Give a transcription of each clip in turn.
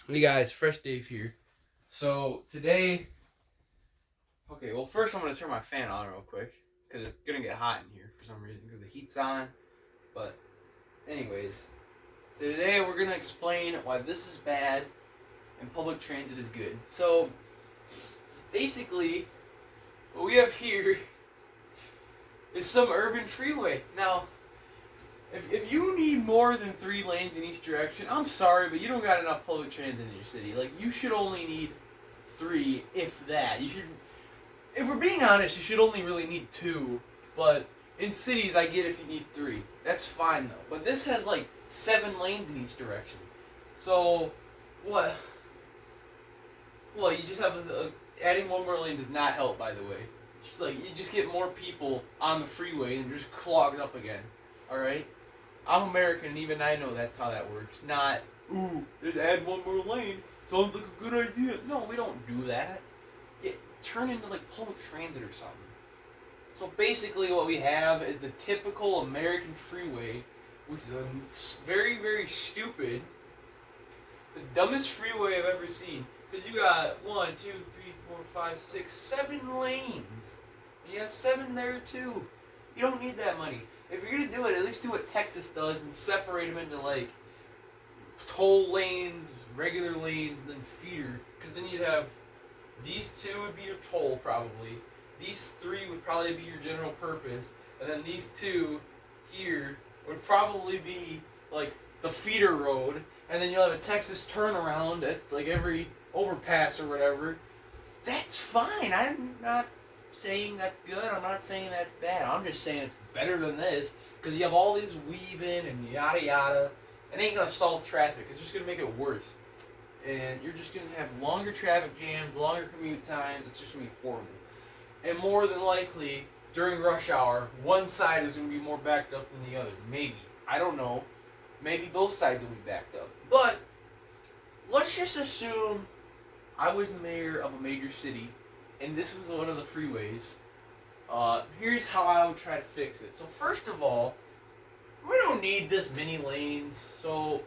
Hey guys, Fresh Dave here. So today, okay, well first I'm gonna turn my fan on real quick because it's gonna get hot in here for some reason because the heat's on. But anyways, so today we're gonna explain why this is bad and public transit is good. So basically, what we have here is some urban freeway. Now, if you need more than 3 lanes in each direction, I'm sorry, but you don't got enough public transit in your city. Like you should only need three, if that. You should if we're being honest, you should only really need two. But in cities, I get if you need three. That's fine though. But this has like 7 lanes in each direction. So what? Well, you just have adding one more lane does not help. By the way, just like you just get more people on the freeway and just clogged up again. All right. I'm American, and even I know that's how that works. Not ooh, just add one more lane. Sounds like a good idea. No, we don't do that. Turn into like public transit or something. So basically, what we have is the typical American freeway, which is very, very stupid. The dumbest freeway I've ever seen. Because you got 1, 2, 3, 4, 5, 6, 7 lanes. And you got 7 there too. You don't need that money. If you're gonna do it, at least do what Texas does and separate them into like toll lanes, regular lanes, and then feeder. Because then you'd have these two would be your toll probably. These three would probably be your general purpose, and then these two here would probably be like the feeder road, and then you'll have a Texas turnaround at like every overpass or whatever. That's fine. I'm not saying that's good. I'm not saying that's bad. I'm just saying it's better than this because you have all these weaving and yada yada. It ain't gonna solve traffic. It's just gonna make it worse, and you're just gonna have longer traffic jams, longer commute times. It's just gonna be horrible. And more than likely, during rush hour, one side is gonna be more backed up than the other. Maybe. I don't know. Maybe both sides will be backed up. But let's just assume I was the mayor of a major city, and this was one of the freeways. Here's how I would try to fix it. So first of all, we don't need this many lanes. So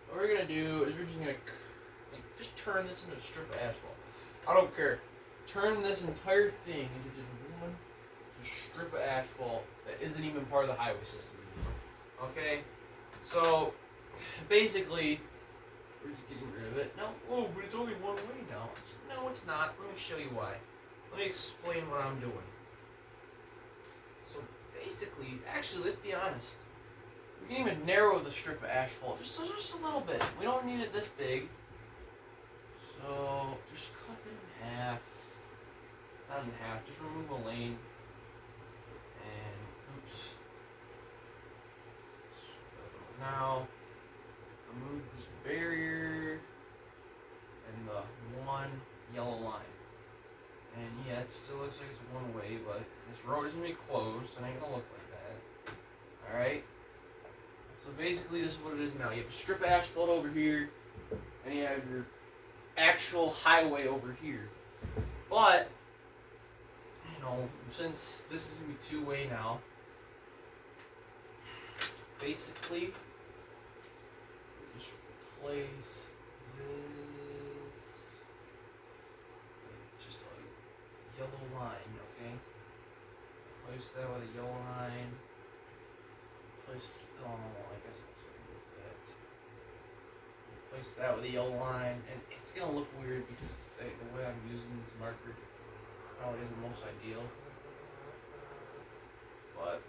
what we're gonna do is we're just gonna just turn this into a strip of asphalt. I don't care. Turn this entire thing into just one strip of asphalt that isn't even part of the highway system anymore. Okay? So, basically, we're just getting rid of it. No, oh, but it's only one way now. No, it's not. Let me show you why. Let me explain what I'm doing. So, basically, actually, let's be honest. We can even narrow the strip of asphalt just a little bit. We don't need it this big. So, just cut it in half. Not in half, just remove a lane. And, oops. So now, remove this barrier and the one yellow line. And yeah, it still looks like it's one way, but this road is going to be closed, and it ain't going to look like that. Alright? So basically, this is what it is now. You have a strip of asphalt over here, and you have your actual highway over here. But, you know, since this is going to be two-way now, basically, just replace this with just a yellow line, okay? Replace that with a yellow line. Replace, oh, I guess I'm just going to do that. Replace that with a yellow line, and it's going to look weird because the way I'm using this marker probably isn't most ideal. But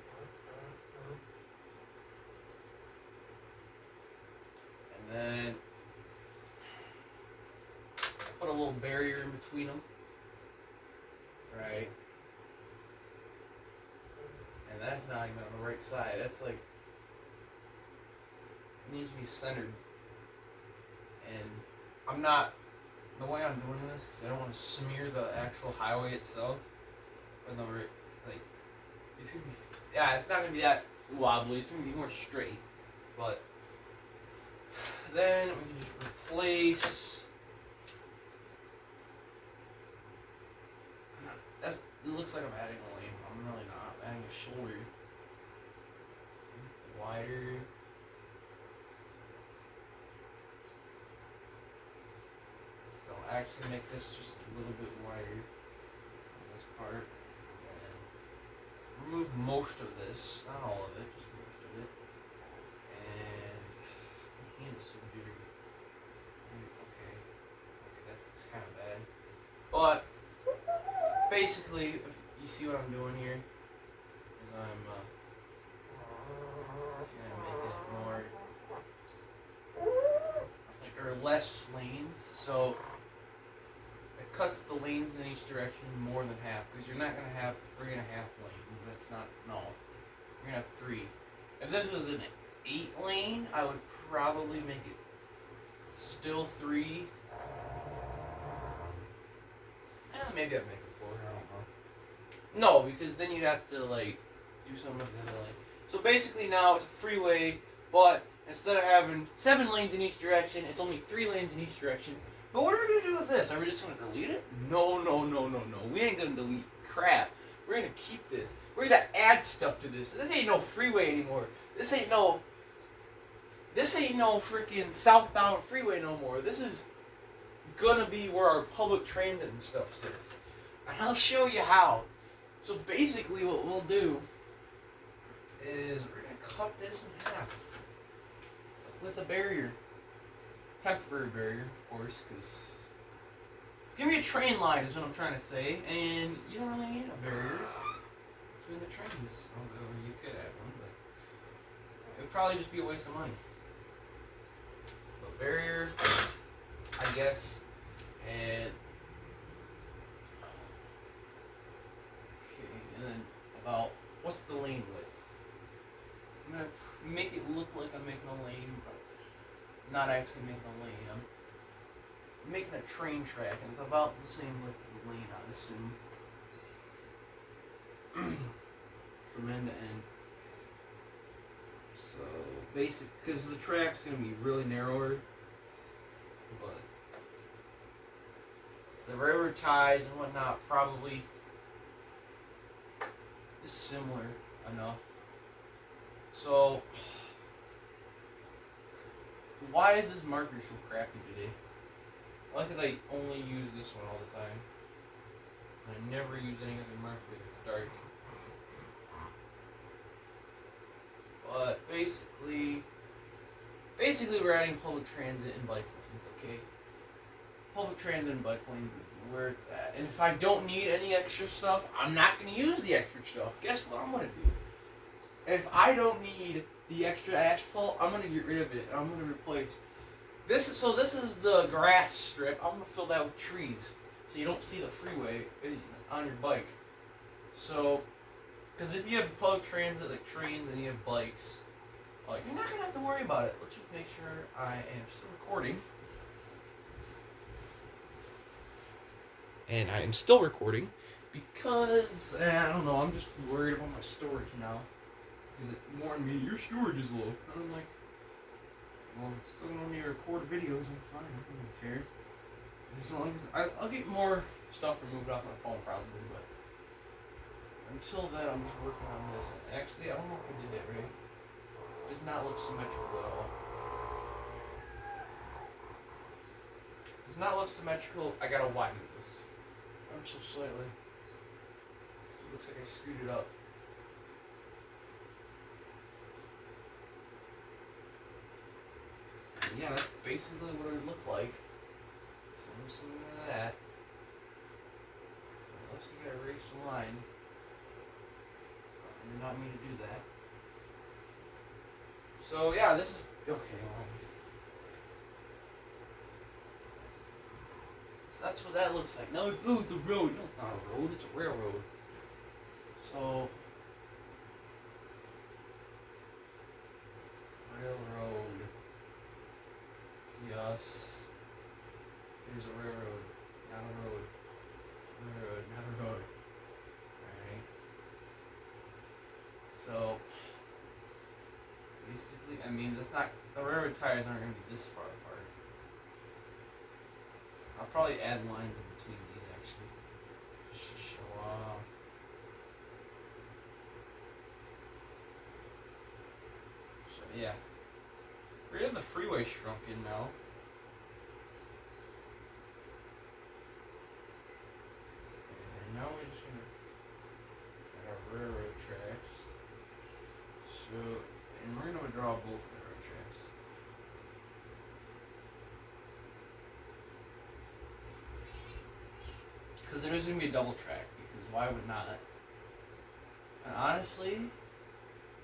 and then put a little barrier in between them, right? And that's not even on the right side. That's like it needs to be centered. And I'm not the way I'm doing this because I don't want to smear the actual highway itself. But no, like it's gonna be it's not gonna be that wobbly. It's gonna be more straight. But then we can just replace. It looks like I'm adding a lane. I'm really not. I'm adding a shoulder. Wider. actually make this just a little bit wider on this part. And remove most of this, not all of it, just most of it. And my hand is so dirty. Okay, that's kind of bad. But basically, if you see what I'm doing here, is I'm making it more, or less lanes, so it cuts the lanes in each direction more than half, because you're not going to have 3.5 lanes. That's not, no. You're going to have 3. If this was an 8 lane, I would probably make it still 3. Maybe I'd make it 4, I don't know. No, because then you'd have to, like, do something with the other lane. So basically now it's a freeway, but instead of having 7 lanes in each direction, it's only 3 lanes in each direction. But what are we going to do with this? Are we just going to delete it? No. We ain't going to delete crap. We're going to keep this. We're going to add stuff to this. This ain't no freeway anymore. This ain't no freaking southbound freeway no more. This is going to be where our public transit and stuff sits. And I'll show you how. So basically what we'll do is we're going to cut this in half with a barrier. Temporary barrier, of course, because it's going to be a train line is what I'm trying to say, and you don't really need a barrier between the trains. Although you could add one, but it would probably just be a waste of money. But barrier, I guess, and okay, and then about what's the lane width? I'm gonna make it look like I'm making a lane, but not actually making a lane. I'm making a train track, and it's about the same width of the lane, I assume, from end to end. So basic, because the track's gonna be really narrower, but the railroad ties and whatnot probably is similar enough. So why is this marker so crappy today? Well, because I only use this one all the time. I never use any other marker that's dark. But basically we're adding public transit and bike lanes, okay? Public transit and bike lanes is where it's at. And if I don't need any extra stuff, I'm not going to use the extra stuff. Guess what I'm going to do? If I don't need the extra asphalt, I'm going to get rid of it, and I'm going to replace this. So this is the grass strip. I'm going to fill that with trees, so you don't see the freeway on your bike. So, because if you have public transit like trains and you have bikes, you're not going to have to worry about it. Let's just make sure I am still recording. And I am still recording because, I don't know, I'm just worried about my storage now. Because it warned me, your storage is low. And I'm like, well, it's still going to record videos, I'm fine, I don't care. As long as, I'll get more stuff removed off my phone probably, but until then I'm just working on this. Actually, I don't know if I did that right. It does not look symmetrical at all. It does not look symmetrical. I gotta widen this ever so slightly. It looks like I screwed it up. Yeah, that's basically what it would look like. So I'm just looking at that. It looks like I erased the line. I did not mean to do that. So yeah, this is okay. So that's what that looks like. No, it's a road. No, it's not a road. It's a railroad. So railroad. Yes. It is a railroad, not a road. It's a railroad, not a road. Alright. So basically, I mean, that's not, the railroad tires aren't going to be this far apart. I'll probably add lines in between these actually, just to show off. So yeah, we're in the freeway shrunken now. draw both railroad tracks. Because there is going to be a double track, because why would not? And honestly,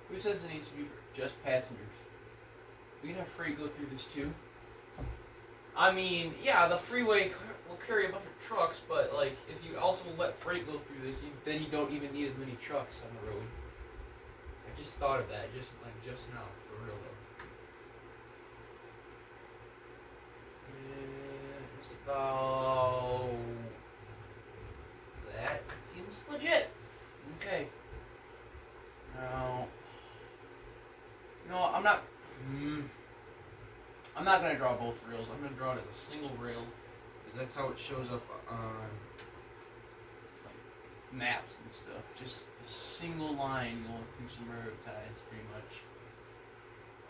who says it needs to be for just passengers? We can have freight go through this too. I mean, yeah, the freeway will carry a bunch of trucks, but like, if you also let freight go through this, then you don't even need as many trucks on the road. I just thought of that, just now, for real though. Yeah, it's about that seems legit. Okay. Now, I'm not gonna draw both rails. I'm gonna draw it as a single rail, because that's how it shows up on like maps and stuff. Just a single line going through some railroad ties, pretty much.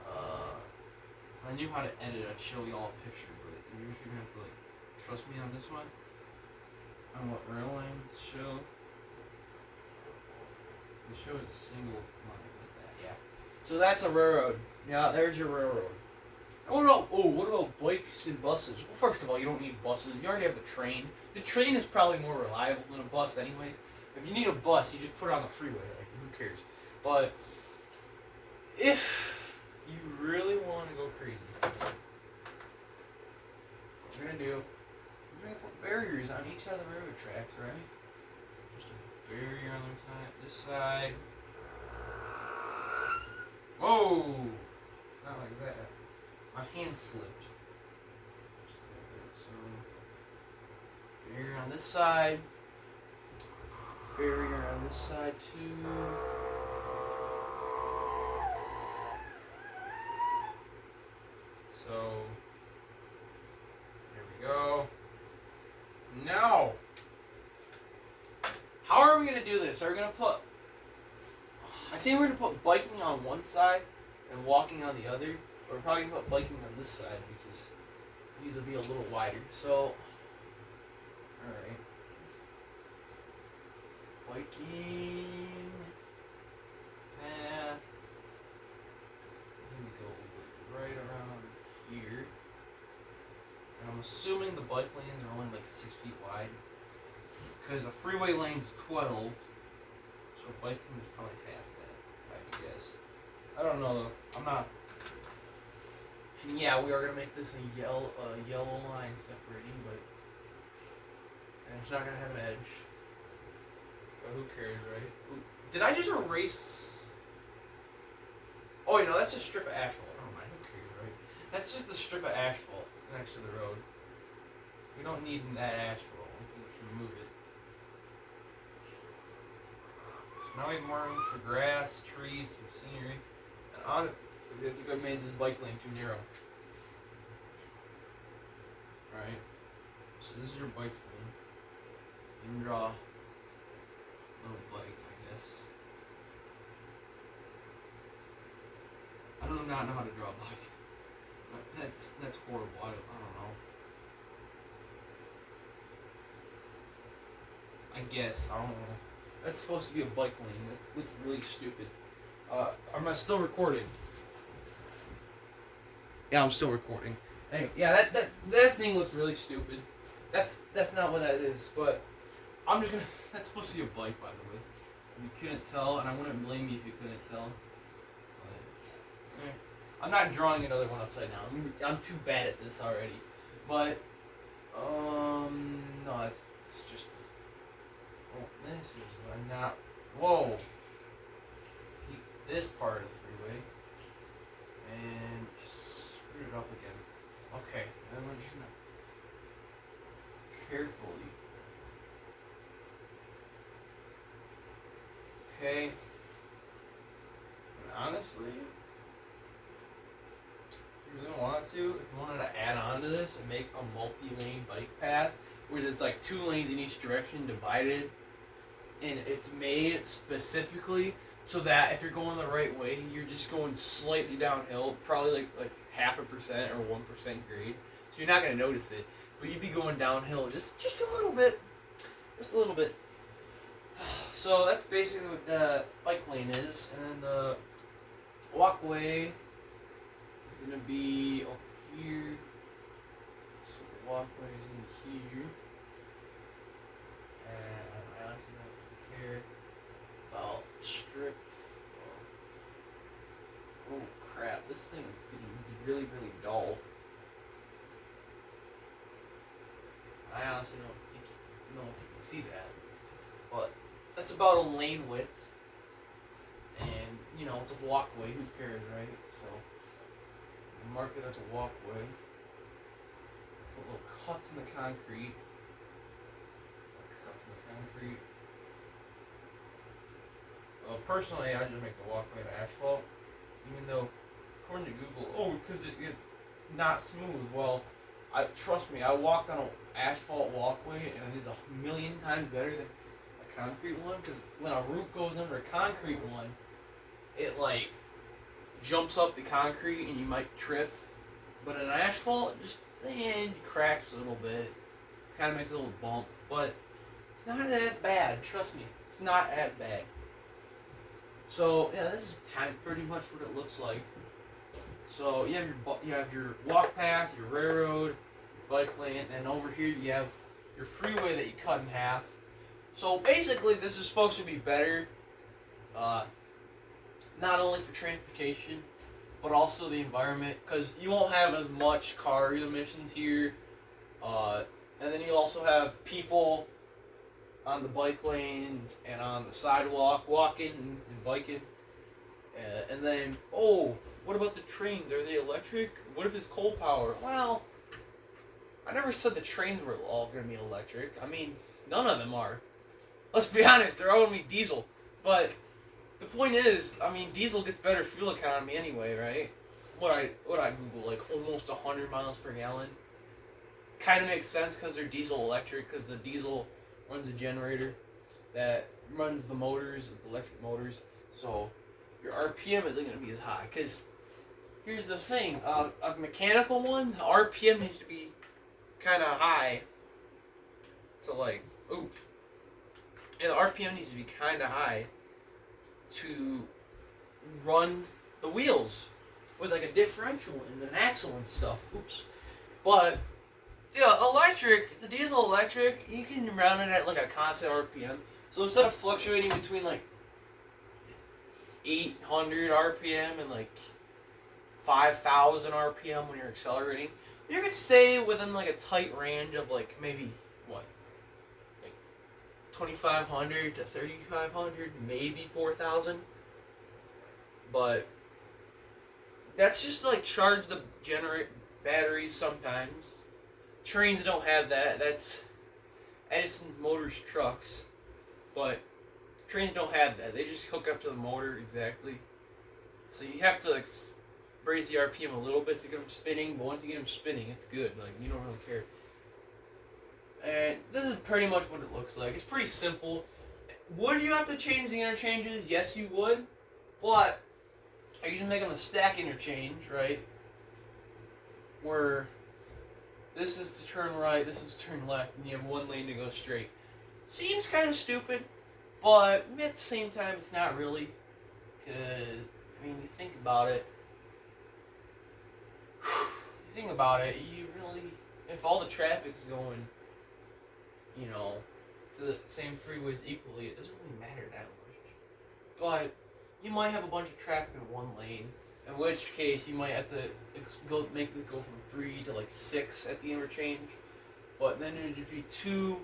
If I knew how to edit, I'd show y'all a picture, but you're just gonna have to like trust me on this one. On what rail lines show. It shows a single line like that. Yeah. So that's a railroad. Yeah, there's your railroad. What about bikes and buses? Well, first of all, you don't need buses. You already have the train. The train is probably more reliable than a bus anyway. If you need a bus, you just put it on the freeway. Like, who cares? But if you really want to go crazy, what we're going to do, we're going to put barriers on each of the railroad tracks, right? Just a barrier on this side. Whoa! Not like that. My hand slipped. So, barrier on this side. Barrier on this side too. So, there we go. Now, how are we going to do this? Are we going to put... I think we're going to put biking on one side and walking on the other. We're probably going to put biking on this side because these will be a little wider. So, alright. Biking path. I'm going to go right around here. And I'm assuming the bike lanes are only like 6 feet wide. Because a freeway lane's 12. So a bike lane is probably half that, if I can guess. I don't know though. I'm not. And yeah, we are gonna make this a yellow line separating, but and it's not gonna have an edge. But who cares, right? Did I just erase? Oh wait, no, that's just a strip of asphalt. Never mind. Who cares, right? That's just the strip of asphalt next to the road. We don't need that asphalt. We can just remove it. So now we have more room for grass, trees, some scenery, and on it. I think I made this bike lane too narrow. Right? So this is your bike lane. You can draw a little bike, I guess. I do not know how to draw a bike. That's horrible. I don't know. I guess. I don't know. That's supposed to be a bike lane. That looks really stupid. Am I still recording? Yeah, I'm still recording. Anyway, yeah, that thing looks really stupid. That's not what that is, but I'm just gonna. That's supposed to be a bike, by the way. You couldn't tell, and I wouldn't blame you if you couldn't tell. But, I'm not drawing another one upside down. I'm too bad at this already. But no, it's just. Oh, this is what I'm not. Whoa. Keep this part of the freeway and screw it up again. Okay, then we're just gonna carefully. Okay. And honestly, if you really wanted to, if you wanted to add on to this and make a multi-lane bike path where there's like 2 lanes in each direction divided, and it's made specifically so that if you're going the right way, you're just going slightly downhill, probably like 0.5% or 1% grade. So you're not gonna notice it, but you'd be going downhill just a little bit, just a little bit. So that's basically what the bike lane is, and then the walkway gonna be up here. So the walkway is in here. And I honestly don't care about strip. Oh crap, this thing is getting really, really dull. I honestly don't know if you can see that. But that's about a lane width. And, you know, it's a walkway, who cares, right? So, we'll mark it as a walkway. Put little cuts in the concrete. Personally, I just make the walkway out of asphalt. Even though, according to Google, because it gets not smooth. Well, trust me, I walked on an asphalt walkway, and it is a million times better than a concrete one. Because when a root goes under a concrete one, it like jumps up the concrete, and you might trip. But an asphalt, just cracks a little bit. Kind of makes a little bump, but it's not as bad. Trust me, it's not as bad. So yeah, this is pretty much what it looks like. So you have your walk path, your railroad, bike lane, and over here you have your freeway that you cut in half. So basically, this is supposed to be better, not only for transportation, but also the environment, because you won't have as much car emissions here, and then you also have people on the bike lanes and on the sidewalk walking and biking, and then what about the trains? Are they electric? What if it's coal power? Well, I never said the trains were all going to be electric. I mean, none of them are. Let's be honest, they're all going to be diesel. But the point is, I mean, diesel gets better fuel economy anyway, right? What I Google, like almost 100 miles per gallon. Kind of makes sense because they're diesel electric, because the diesel runs a generator that runs the motors, the electric motors. So your RPM isn't going to be as high. Because here's the thing, a mechanical one, the RPM needs to be kind of high. So like, the RPM needs to be kind of high to run the wheels with like a differential and an axle and stuff. But yeah, electric, it's a diesel electric, you can run it at like a constant RPM. So instead of fluctuating between like 800 RPM and like 5,000 RPM when you're accelerating, you can stay within like a tight range of like maybe what? 2,500 to 3,500, maybe 4,000. But that's just to like charge the batteries sometimes. Trains don't have that. That's Edison Motors trucks. But trains don't have that. They just hook up to the motor exactly. So you have to like raise the RPM a little bit to get them spinning. But once you get them spinning, it's good. Like, you don't really care. And this is pretty much what it looks like. It's pretty simple. Would you have to change the interchanges? Yes, you would. But I usually make them a stack interchange, right? Where this is to turn right, this is to turn left, and you have one lane to go straight. Seems kind of stupid, but at the same time, it's not really. Because, I mean, you think about it. You really, if all the traffic's going, you know, to the same freeways equally, it doesn't really matter that much. But you might have a bunch of traffic in one lane, in which case you might have to make it go from 3 to like 6 at the interchange. But then it would be 2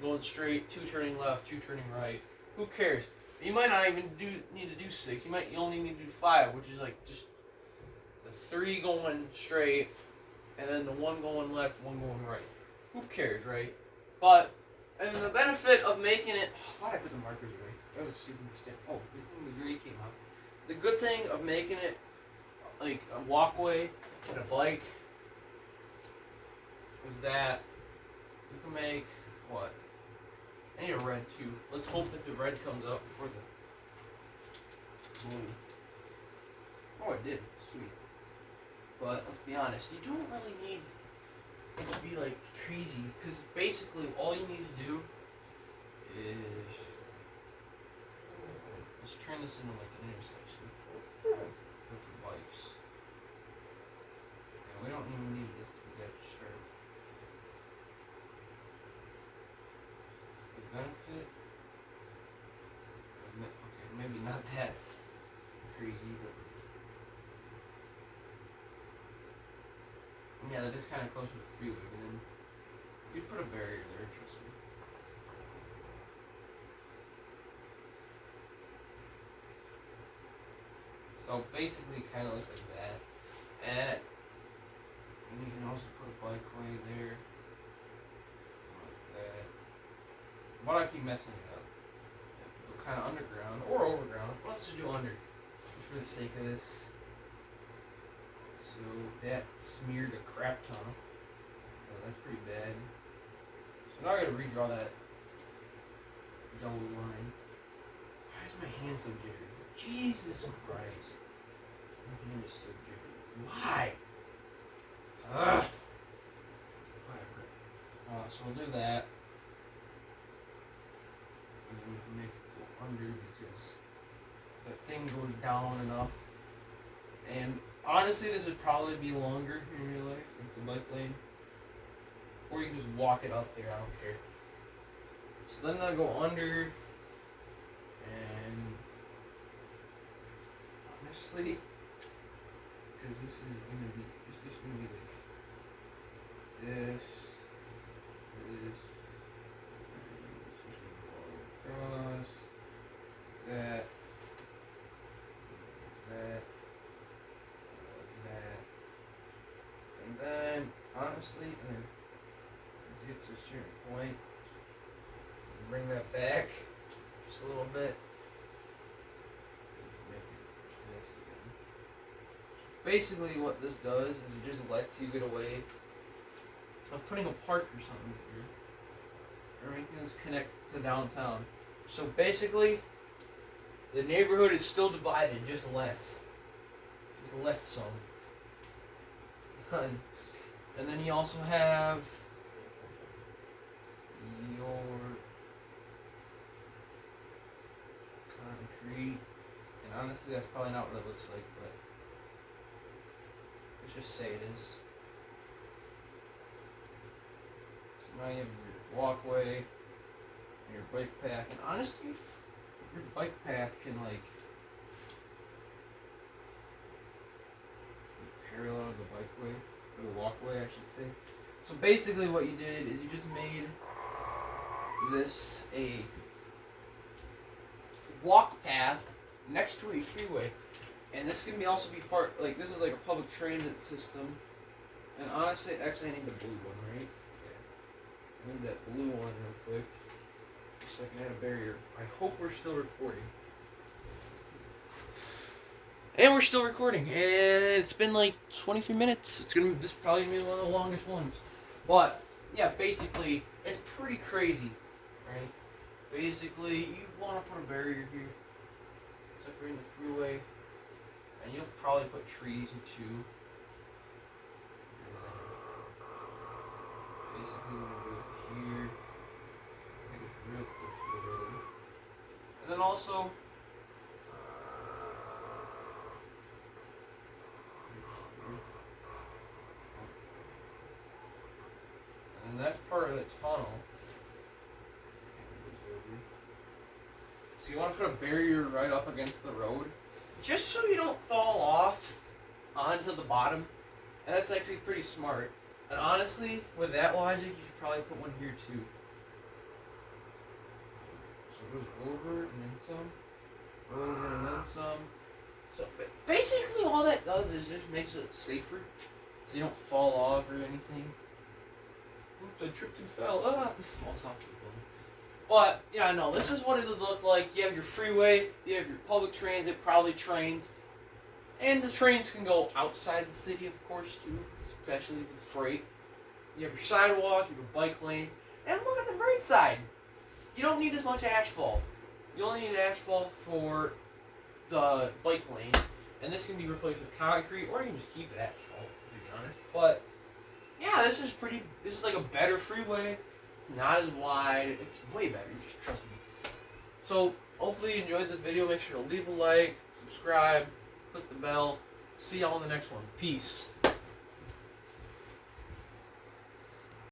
going straight, 2 turning left, 2 turning right. Who cares? You might not even need to do 6. You only need to do 5, which is like just the 3 going straight, and then the 1 going left, 1 going right. Who cares, right? But, and the benefit of making it... why did I put the markers away? That was a super mistake. Oh, good thing the green came out. The good thing of making it like a walkway and a bike is that you can make, what? I need a red too. Let's hope that the red comes up before the blue. Oh, it did. Sweet. But let's be honest, you don't really need to be like crazy, because basically all you need to do is let's turn this into like an intersection. Go for bikes. And we don't even need this to get sharp. It's the benefit. Okay, maybe not that crazy, but yeah, that is kind of close to the freeway. But then you'd put a barrier there, trust me. So basically, it kind of looks like that. And you can also put a bikeway there, like that. But I keep messing it up. Go kind of underground or overground. Let's just do under, just for the sake of this. So that smeared a crap ton. Oh, that's pretty bad. So now I gotta redraw that double line. Why is my hand so jittery? Jesus Christ. My hand is so jittery. Why? Ugh. Whatever. So we'll do that. And then we can make it go under because the thing goes down enough. And honestly, this would probably be longer in real life if it's a bike lane. Or you can just walk it up there, I don't care. So then I'll go under, and honestly, because this is gonna be, it's just gonna be like this, and it's just gonna go all across, that, and then honestly, and then once it gets to a certain point, bring that back just a little bit. Make it this again. Basically, what this does is it just lets you get away of putting a park or something here. Everything's connected to downtown. So basically, the neighborhood is still divided, just less. Just less so. And then you also have your concrete, and honestly that's probably not what it looks like, but let's just say it is. So now you have your walkway and your bike path, and honestly your bike path can like be parallel to the bikeway, or the walkway I should say. So basically what you did is you just made this a walk path next to a freeway, and this can be also be part, like this is like a public transit system. And honestly, actually I need the blue one, right? Yeah. I need that blue one real quick, so I can add a barrier. I hope we're still recording. And we're still recording, and it's been like 23 minutes. This is probably gonna be one of the longest ones. But yeah, basically it's pretty crazy, right? Basically, you want to put a barrier here, separating the freeway, and you'll probably put trees too. Basically, we're gonna do it here. I think it's real close to the road, and then also. And that's part of the tunnel. So you want to put a barrier right up against the road, just so you don't fall off onto the bottom. And that's actually pretty smart. And honestly, with that logic, you should probably put one here too. So it goes over and then some, over and then some. So basically all that does is just makes it safer, so you don't fall off or anything. Oops, I tripped and fell. Falls off the building. But, yeah, no, this is what it would look like. You have your freeway, you have your public transit, probably trains. And the trains can go outside the city, of course, too, especially with freight. You have your sidewalk, you have your bike lane. And look at the bright side. You don't need as much asphalt. You only need asphalt for the bike lane. And this can be replaced with concrete, or you can just keep it asphalt, to be honest. But yeah, this is like a better freeway, not as wide, it's way better, just trust me. So, hopefully you enjoyed this video, make sure to leave a like, subscribe, click the bell. See y'all in the next one. Peace.